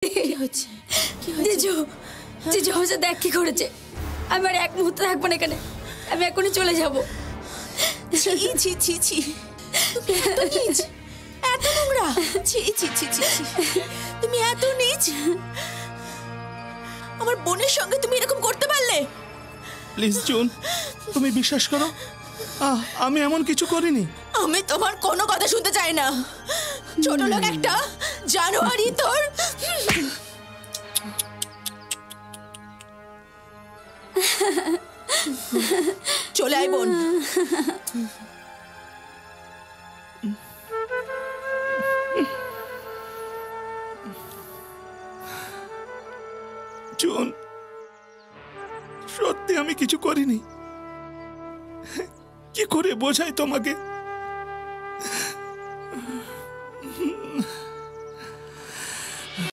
কি হচ্ছে? জিজু জিজু আমার সাথে দেখ কি করেছে। আমি আর এক মুহূর্ত থাকবো না এখানে, আমি এখনই চলে যাব। ছি ছি ছি ছি, তুমি এত নীচ, এত নোংরা, ছি ছি ছি ছি ছি, তুমি এত নীচ। আমার বোনের সঙ্গে তুমি এরকম করতে পারলে? প্লিজ জুন, তুমি বিশ্বাস করো আমি এমন কিছু করিনি। আমি তোমার কোনো কথা শুনতে চাই না, ছোট লোক একটা, জানোয়ারি তোর। চলে আয় বোন। জুন, সত্যি আমি কিছু করিনি। কি করে বোঝাই তোমাকে?